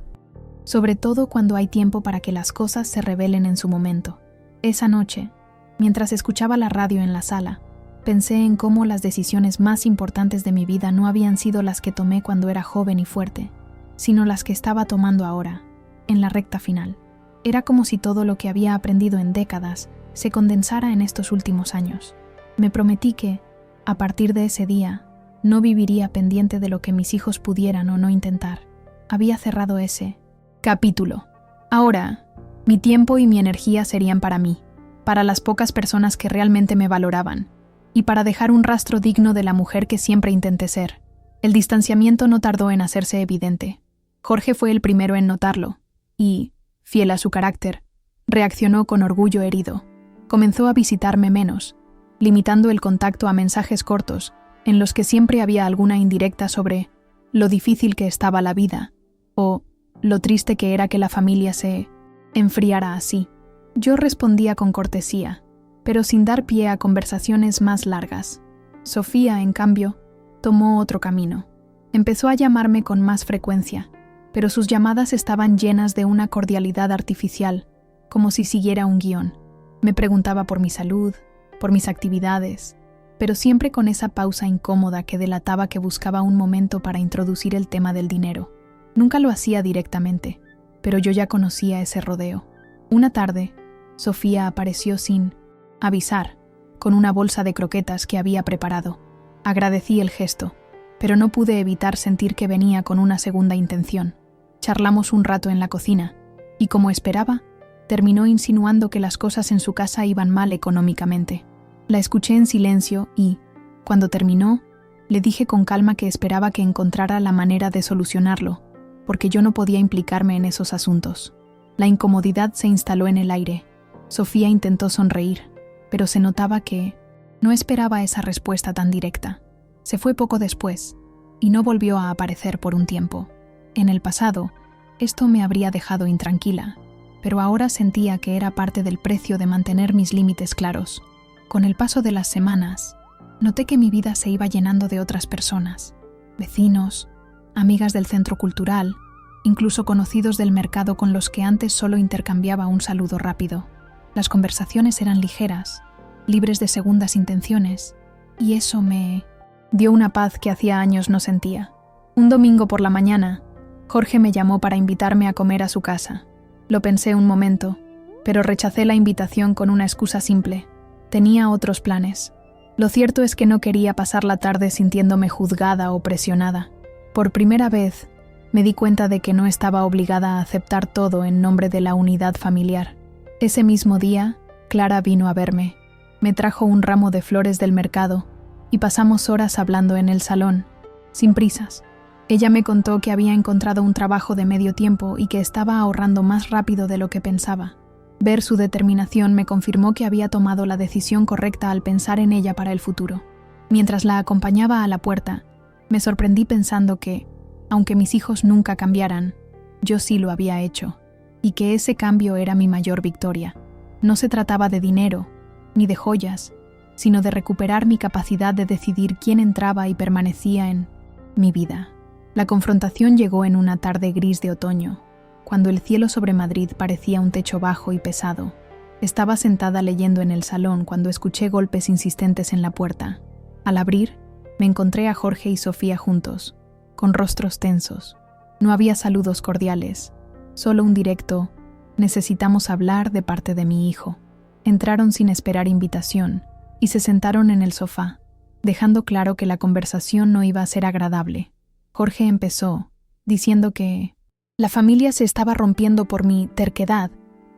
sobre todo cuando hay tiempo para que las cosas se revelen en su momento. Esa noche, mientras escuchaba la radio en la sala, pensé en cómo las decisiones más importantes de mi vida no habían sido las que tomé cuando era joven y fuerte, sino las que estaba tomando ahora, en la recta final. Era como si todo lo que había aprendido en décadas se condensara en estos últimos años. Me prometí que, a partir de ese día, no viviría pendiente de lo que mis hijos pudieran o no intentar. Había cerrado ese capítulo. Ahora, mi tiempo y mi energía serían para mí, para las pocas personas que realmente me valoraban, y para dejar un rastro digno de la mujer que siempre intenté ser. El distanciamiento no tardó en hacerse evidente. Jorge fue el primero en notarlo, y, fiel a su carácter, reaccionó con orgullo herido. Comenzó a visitarme menos, limitando el contacto a mensajes cortos, en los que siempre había alguna indirecta sobre lo difícil que estaba la vida, o lo triste que era que la familia se enfriara así. Yo respondía con cortesía, pero sin dar pie a conversaciones más largas. Sofía, en cambio, tomó otro camino. Empezó a llamarme con más frecuencia, pero sus llamadas estaban llenas de una cordialidad artificial, como si siguiera un guión. Me preguntaba por mi salud, por mis actividades, pero siempre con esa pausa incómoda que delataba que buscaba un momento para introducir el tema del dinero. Nunca lo hacía directamente, pero yo ya conocía ese rodeo. Una tarde, Sofía apareció sin avisar, con una bolsa de croquetas que había preparado. Agradecí el gesto, pero no pude evitar sentir que venía con una segunda intención. Charlamos un rato en la cocina, y como esperaba, terminó insinuando que las cosas en su casa iban mal económicamente. La escuché en silencio y, cuando terminó, le dije con calma que esperaba que encontrara la manera de solucionarlo, porque yo no podía implicarme en esos asuntos. La incomodidad se instaló en el aire. Sofía intentó sonreír, pero se notaba que no esperaba esa respuesta tan directa. Se fue poco después, y no volvió a aparecer por un tiempo. En el pasado, esto me habría dejado intranquila, pero ahora sentía que era parte del precio de mantener mis límites claros. Con el paso de las semanas, noté que mi vida se iba llenando de otras personas, vecinos, amigas del centro cultural, incluso conocidos del mercado con los que antes solo intercambiaba un saludo rápido. Las conversaciones eran ligeras, libres de segundas intenciones, y eso me dio una paz que hacía años no sentía. Un domingo por la mañana, Jorge me llamó para invitarme a comer a su casa. Lo pensé un momento, pero rechacé la invitación con una excusa simple. Tenía otros planes. Lo cierto es que no quería pasar la tarde sintiéndome juzgada o presionada. Por primera vez, me di cuenta de que no estaba obligada a aceptar todo en nombre de la unidad familiar. Ese mismo día, Clara vino a verme. Me trajo un ramo de flores del mercado y pasamos horas hablando en el salón, sin prisas. Ella me contó que había encontrado un trabajo de medio tiempo y que estaba ahorrando más rápido de lo que pensaba. Ver su determinación me confirmó que había tomado la decisión correcta al pensar en ella para el futuro. Mientras la acompañaba a la puerta, me sorprendí pensando que, aunque mis hijos nunca cambiaran, yo sí lo había hecho, y que ese cambio era mi mayor victoria. No se trataba de dinero, ni de joyas, sino de recuperar mi capacidad de decidir quién entraba y permanecía en mi vida. La confrontación llegó en una tarde gris de otoño, cuando el cielo sobre Madrid parecía un techo bajo y pesado. Estaba sentada leyendo en el salón cuando escuché golpes insistentes en la puerta. Al abrir, me encontré a Jorge y Sofía juntos, con rostros tensos. No había saludos cordiales, solo un directo «necesitamos hablar» de parte de mi hijo. Entraron sin esperar invitación y se sentaron en el sofá, dejando claro que la conversación no iba a ser agradable. Jorge empezó, diciendo que la familia se estaba rompiendo por mi terquedad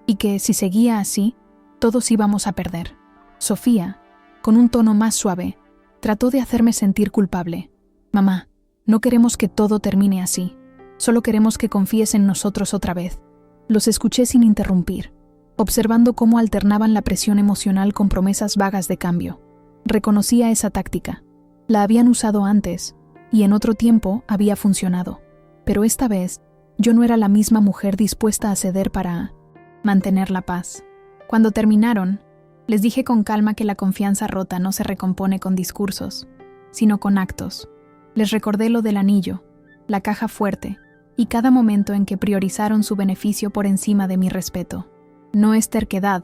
y que, si seguía así, todos íbamos a perder. Sofía, con un tono más suave, trató de hacerme sentir culpable. «Mamá, no queremos que todo termine así. Solo queremos que confíes en nosotros otra vez». Los escuché sin interrumpir, observando cómo alternaban la presión emocional con promesas vagas de cambio. Reconocía esa táctica. La habían usado antes, y en otro tiempo había funcionado. Pero esta vez, yo no era la misma mujer dispuesta a ceder para mantener la paz. Cuando terminaron, les dije con calma que la confianza rota no se recompone con discursos, sino con actos. Les recordé lo del anillo, la caja fuerte, y cada momento en que priorizaron su beneficio por encima de mi respeto. No es terquedad,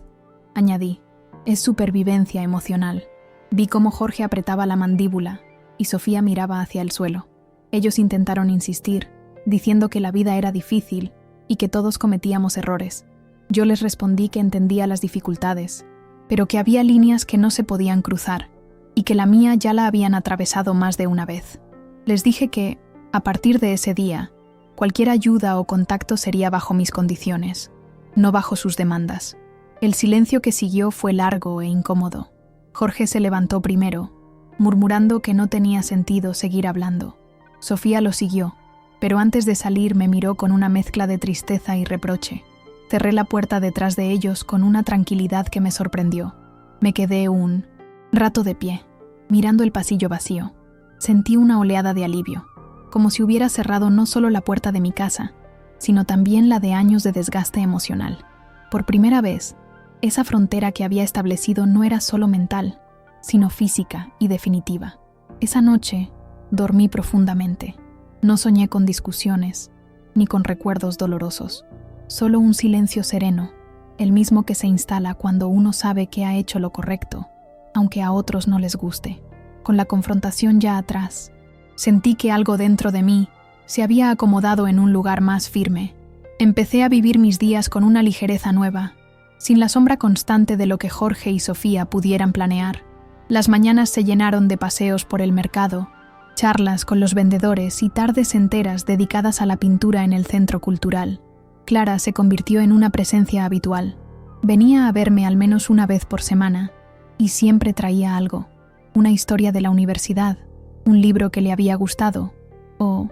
añadí, es supervivencia emocional. Vi cómo Jorge apretaba la mandíbula y Sofía miraba hacia el suelo. Ellos intentaron insistir, diciendo que la vida era difícil y que todos cometíamos errores. Yo les respondí que entendía las dificultades, pero que había líneas que no se podían cruzar y que la mía ya la habían atravesado más de una vez. Les dije que, a partir de ese día, cualquier ayuda o contacto sería bajo mis condiciones, no bajo sus demandas. El silencio que siguió fue largo e incómodo. Jorge se levantó primero, murmurando que no tenía sentido seguir hablando. Sofía lo siguió, pero antes de salir me miró con una mezcla de tristeza y reproche. Cerré la puerta detrás de ellos con una tranquilidad que me sorprendió. Me quedé un rato de pie, mirando el pasillo vacío. Sentí una oleada de alivio, como si hubiera cerrado no solo la puerta de mi casa, sino también la de años de desgaste emocional. Por primera vez, esa frontera que había establecido no era solo mental, sino física y definitiva. Esa noche, dormí profundamente. No soñé con discusiones, ni con recuerdos dolorosos. Solo un silencio sereno, el mismo que se instala cuando uno sabe que ha hecho lo correcto, aunque a otros no les guste. Con la confrontación ya atrás, sentí que algo dentro de mí se había acomodado en un lugar más firme. Empecé a vivir mis días con una ligereza nueva, sin la sombra constante de lo que Jorge y Sofía pudieran planear. Las mañanas se llenaron de paseos por el mercado, charlas con los vendedores y tardes enteras dedicadas a la pintura en el centro cultural. Clara se convirtió en una presencia habitual. Venía a verme al menos una vez por semana, y siempre traía algo, una historia de la universidad, un libro que le había gustado, o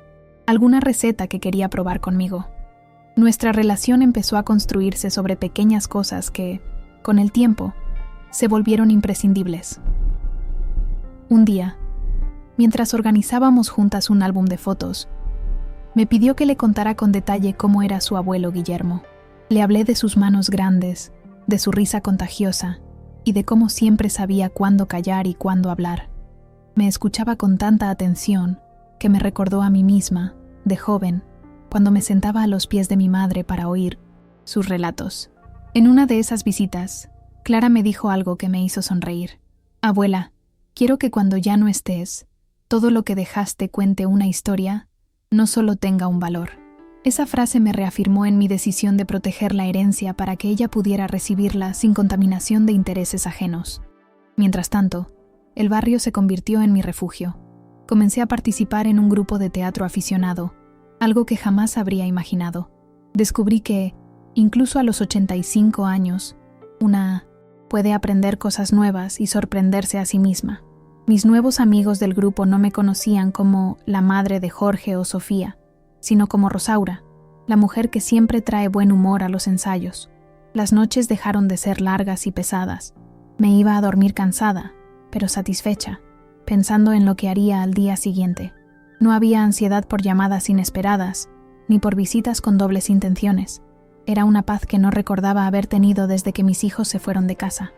alguna receta que quería probar conmigo. Nuestra relación empezó a construirse sobre pequeñas cosas que, con el tiempo, se volvieron imprescindibles. Un día, mientras organizábamos juntas un álbum de fotos, me pidió que le contara con detalle cómo era su abuelo Guillermo. Le hablé de sus manos grandes, de su risa contagiosa y de cómo siempre sabía cuándo callar y cuándo hablar. Me escuchaba con tanta atención que me recordó a mí misma, de joven, cuando me sentaba a los pies de mi madre para oír sus relatos. En una de esas visitas, Clara me dijo algo que me hizo sonreír. «Abuela, quiero que cuando ya no estés, todo lo que dejaste cuente una historia, no solo tenga un valor». Esa frase me reafirmó en mi decisión de proteger la herencia para que ella pudiera recibirla sin contaminación de intereses ajenos. Mientras tanto, el barrio se convirtió en mi refugio. Comencé a participar en un grupo de teatro aficionado, algo que jamás habría imaginado. Descubrí que, incluso a los 85 años, una puede aprender cosas nuevas y sorprenderse a sí misma. Mis nuevos amigos del grupo no me conocían como la madre de Jorge o Sofía, sino como Rosaura, la mujer que siempre trae buen humor a los ensayos. Las noches dejaron de ser largas y pesadas. Me iba a dormir cansada, pero satisfecha, pensando en lo que haría al día siguiente. No había ansiedad por llamadas inesperadas, ni por visitas con dobles intenciones. Era una paz que no recordaba haber tenido desde que mis hijos se fueron de casa.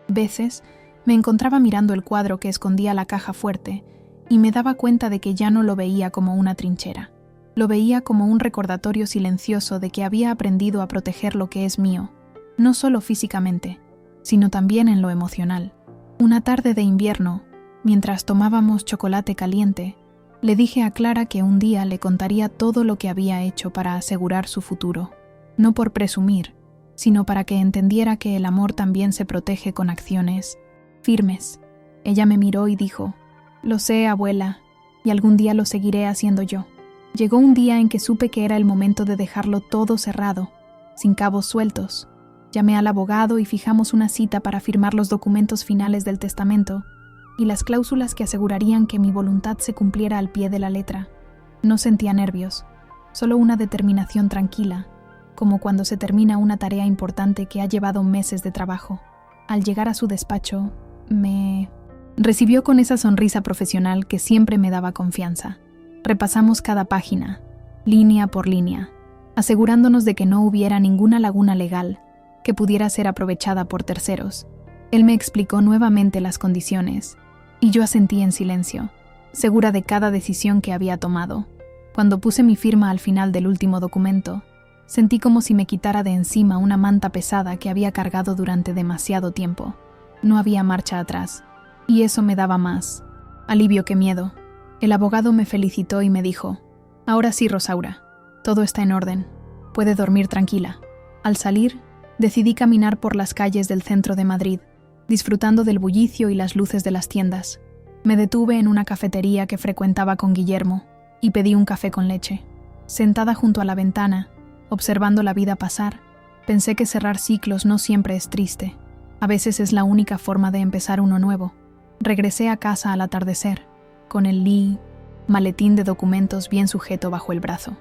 Veces me encontraba mirando el cuadro que escondía la caja fuerte y me daba cuenta de que ya no lo veía como una trinchera. Lo veía como un recordatorio silencioso de que había aprendido a proteger lo que es mío, no solo físicamente, sino también en lo emocional. Una tarde de invierno, mientras tomábamos chocolate caliente, le dije a Clara que un día le contaría todo lo que había hecho para asegurar su futuro, no por presumir, sino para que entendiera que el amor también se protege con acciones firmes. Ella me miró y dijo: «Lo sé, abuela, y algún día lo seguiré haciendo yo». Llegó un día en que supe que era el momento de dejarlo todo cerrado, sin cabos sueltos. Llamé al abogado y fijamos una cita para firmar los documentos finales del testamento y las cláusulas que asegurarían que mi voluntad se cumpliera al pie de la letra. No sentía nervios, solo una determinación tranquila, como cuando se termina una tarea importante que ha llevado meses de trabajo. Al llegar a su despacho, Me recibió con esa sonrisa profesional que siempre me daba confianza. Repasamos cada página, línea por línea, asegurándonos de que no hubiera ninguna laguna legal que pudiera ser aprovechada por terceros. Él me explicó nuevamente las condiciones, y yo asentí en silencio, segura de cada decisión que había tomado. Cuando puse mi firma al final del último documento, sentí como si me quitara de encima una manta pesada que había cargado durante demasiado tiempo. No había marcha atrás, y eso me daba más alivio que miedo. El abogado me felicitó y me dijo: «Ahora sí, Rosaura, todo está en orden. Puede dormir tranquila». Al salir, decidí caminar por las calles del centro de Madrid, disfrutando del bullicio y las luces de las tiendas. Me detuve en una cafetería que frecuentaba con Guillermo y pedí un café con leche. Sentada junto a la ventana, observando la vida pasar, pensé que cerrar ciclos no siempre es triste. A veces es la única forma de empezar uno nuevo. Regresé a casa al atardecer, con el maletín de documentos bien sujeto bajo el brazo.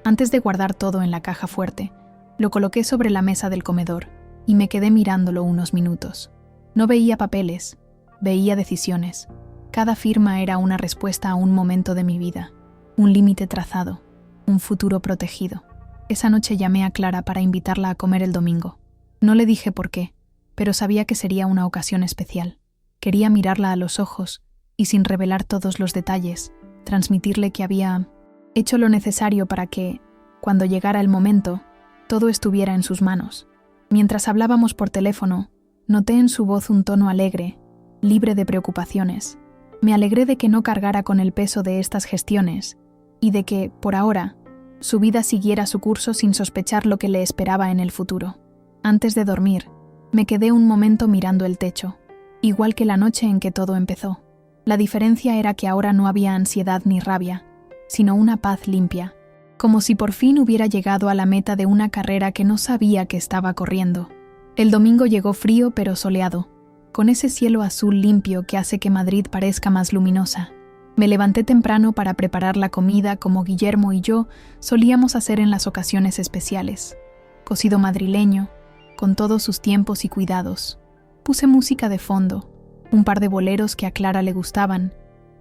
Antes de guardar todo en la caja fuerte, lo coloqué sobre la mesa del comedor y me quedé mirándolo unos minutos. No veía papeles, veía decisiones. Cada firma era una respuesta a un momento de mi vida, un límite trazado, un futuro protegido. Esa noche llamé a Clara para invitarla a comer el domingo. No le dije por qué, pero sabía que sería una ocasión especial. Quería mirarla a los ojos y, sin revelar todos los detalles, transmitirle que había hecho lo necesario para que, cuando llegara el momento, todo estuviera en sus manos. Mientras hablábamos por teléfono, noté en su voz un tono alegre, libre de preocupaciones. Me alegré de que no cargara con el peso de estas gestiones y de que, por ahora, su vida siguiera su curso sin sospechar lo que le esperaba en el futuro. Antes de dormir, me quedé un momento mirando el techo, igual que la noche en que todo empezó. La diferencia era que ahora no había ansiedad ni rabia, sino una paz limpia, como si por fin hubiera llegado a la meta de una carrera que no sabía que estaba corriendo. El domingo llegó frío pero soleado, con ese cielo azul limpio que hace que Madrid parezca más luminosa. Me levanté temprano para preparar la comida como Guillermo y yo solíamos hacer en las ocasiones especiales. Cocido madrileño, con todos sus tiempos y cuidados. Puse música de fondo, un par de boleros que a Clara le gustaban,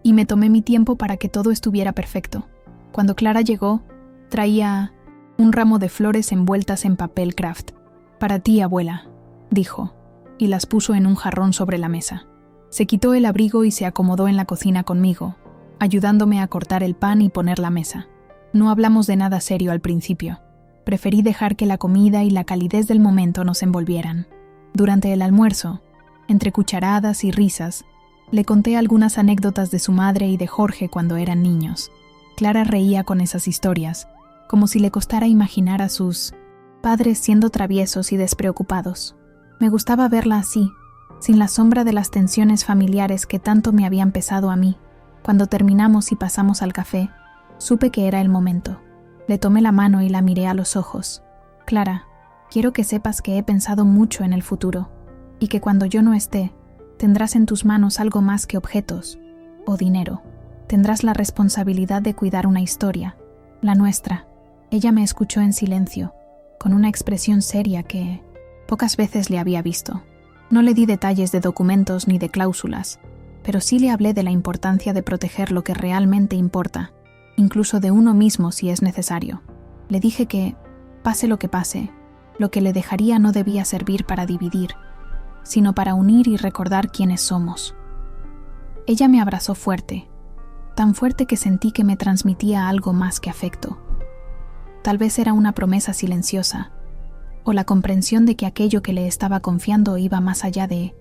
y me tomé mi tiempo para que todo estuviera perfecto. Cuando Clara llegó, traía un ramo de flores envueltas en papel craft. «Para ti, abuela», dijo, y las puso en un jarrón sobre la mesa. Se quitó el abrigo y se acomodó en la cocina conmigo, ayudándome a cortar el pan y poner la mesa. No hablamos de nada serio al principio. Preferí dejar que la comida y la calidez del momento nos envolvieran. Durante el almuerzo, entre cucharadas y risas, le conté algunas anécdotas de su madre y de Jorge cuando eran niños. Clara reía con esas historias, como si le costara imaginar a sus padres siendo traviesos y despreocupados. Me gustaba verla así, sin la sombra de las tensiones familiares que tanto me habían pesado a mí. Cuando terminamos y pasamos al café, supe que era el momento. Le tomé la mano y la miré a los ojos. «Clara, quiero que sepas que he pensado mucho en el futuro, y que cuando yo no esté, tendrás en tus manos algo más que objetos o dinero. Tendrás la responsabilidad de cuidar una historia, la nuestra». Ella me escuchó en silencio, con una expresión seria que pocas veces le había visto. No le di detalles de documentos ni de cláusulas, pero sí le hablé de la importancia de proteger lo que realmente importa, incluso de uno mismo si es necesario. Le dije que, pase lo que pase, lo que le dejaría no debía servir para dividir, sino para unir y recordar quiénes somos. Ella me abrazó fuerte, tan fuerte que sentí que me transmitía algo más que afecto. Tal vez era una promesa silenciosa, o la comprensión de que aquello que le estaba confiando iba más allá de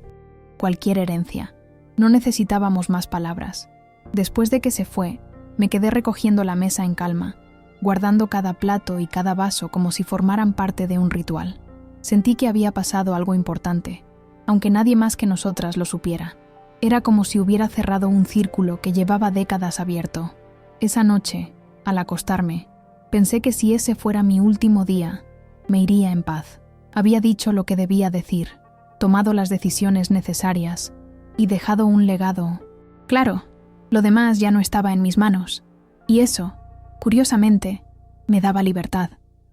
cualquier herencia. No necesitábamos más palabras. Después de que se fue, me quedé recogiendo la mesa en calma, guardando cada plato y cada vaso como si formaran parte de un ritual. Sentí que había pasado algo importante, aunque nadie más que nosotras lo supiera. Era como si hubiera cerrado un círculo que llevaba décadas abierto. Esa noche, al acostarme, pensé que si ese fuera mi último día, me iría en paz. Había dicho lo que debía decir, tomado las decisiones necesarias y dejado un legado. Claro, lo demás ya no estaba en mis manos, y eso, curiosamente, me daba libertad.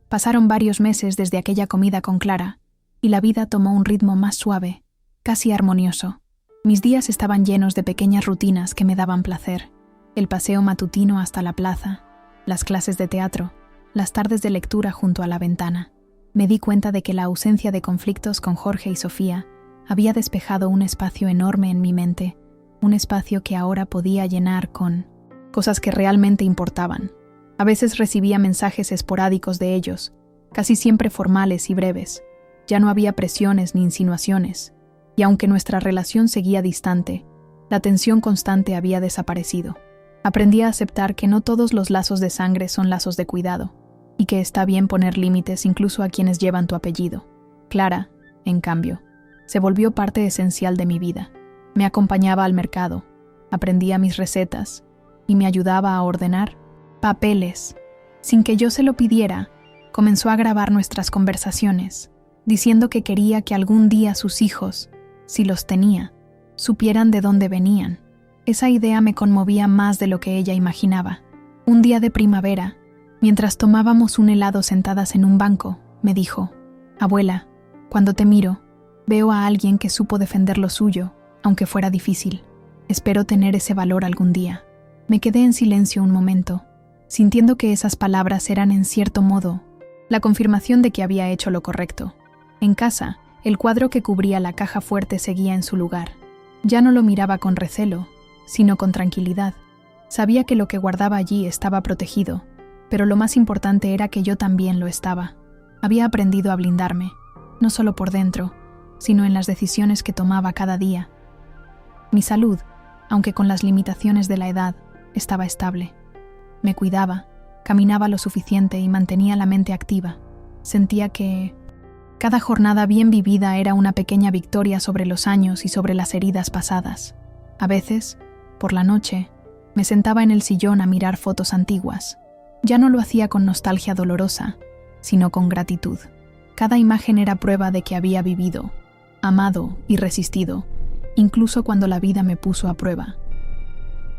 Pasaron varios meses desde aquella comida con Clara, y la vida tomó un ritmo más suave, casi armonioso. Mis días estaban llenos de pequeñas rutinas que me daban placer. El paseo matutino hasta la plaza, las clases de teatro, las tardes de lectura junto a la ventana. Me di cuenta de que la ausencia de conflictos con Jorge y Sofía había despejado un espacio enorme en mi mente, un espacio que ahora podía llenar con cosas que realmente importaban. A veces recibía mensajes esporádicos de ellos, casi siempre formales y breves. Ya no había presiones ni insinuaciones, y aunque nuestra relación seguía distante, la tensión constante había desaparecido. Aprendí a aceptar que no todos los lazos de sangre son lazos de cuidado, y que está bien poner límites incluso a quienes llevan tu apellido. Clara, en cambio, se volvió parte esencial de mi vida. Me acompañaba al mercado, aprendía mis recetas y me ayudaba a ordenar papeles. Sin que yo se lo pidiera, comenzó a grabar nuestras conversaciones, diciendo que quería que algún día sus hijos, si los tenía, supieran de dónde venían. Esa idea me conmovía más de lo que ella imaginaba. Un día de primavera, mientras tomábamos un helado sentadas en un banco, me dijo: «Abuela, cuando te miro, veo a alguien que supo defender lo suyo, aunque fuera difícil. Espero tener ese valor algún día». Me quedé en silencio un momento, sintiendo que esas palabras eran en cierto modo la confirmación de que había hecho lo correcto. En casa, el cuadro que cubría la caja fuerte seguía en su lugar. Ya no lo miraba con recelo, sino con tranquilidad. Sabía que lo que guardaba allí estaba protegido, pero lo más importante era que yo también lo estaba. Había aprendido a blindarme, no solo por dentro, sino en las decisiones que tomaba cada día. Mi salud, aunque con las limitaciones de la edad, estaba estable. Me cuidaba, caminaba lo suficiente y mantenía la mente activa. Sentía que cada jornada bien vivida era una pequeña victoria sobre los años y sobre las heridas pasadas. A veces, por la noche, me sentaba en el sillón a mirar fotos antiguas. Ya no lo hacía con nostalgia dolorosa, sino con gratitud. Cada imagen era prueba de que había vivido, amado y resistido, incluso cuando la vida me puso a prueba.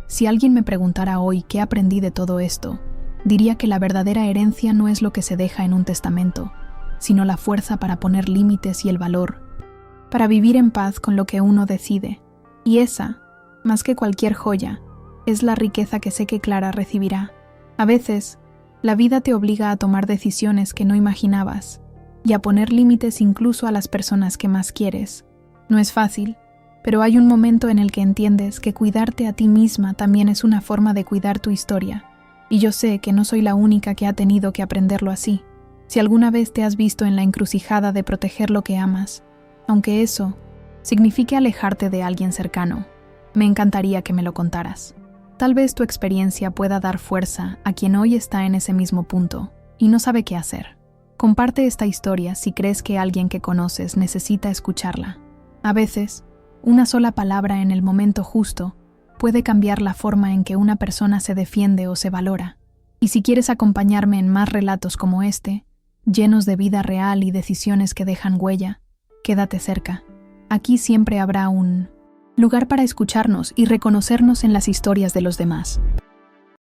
Si alguien me preguntara hoy qué aprendí de todo esto, diría que la verdadera herencia no es lo que se deja en un testamento, sino la fuerza para poner límites y el valor, para vivir en paz con lo que uno decide. Y esa, más que cualquier joya, es la riqueza que sé que Clara recibirá. A veces, la vida te obliga a tomar decisiones que no imaginabas y a poner límites incluso a las personas que más quieres. No es fácil, pero hay un momento en el que entiendes que cuidarte a ti misma también es una forma de cuidar tu historia. Y yo sé que no soy la única que ha tenido que aprenderlo así. Si alguna vez te has visto en la encrucijada de proteger lo que amas, aunque eso signifique alejarte de alguien cercano, me encantaría que me lo contaras. Tal vez tu experiencia pueda dar fuerza a quien hoy está en ese mismo punto y no sabe qué hacer. Comparte esta historia si crees que alguien que conoces necesita escucharla. A veces, una sola palabra en el momento justo puede cambiar la forma en que una persona se defiende o se valora. Y si quieres acompañarme en más relatos como este, llenos de vida real y decisiones que dejan huella, quédate cerca. Aquí siempre habrá un lugar para escucharnos y reconocernos en las historias de los demás.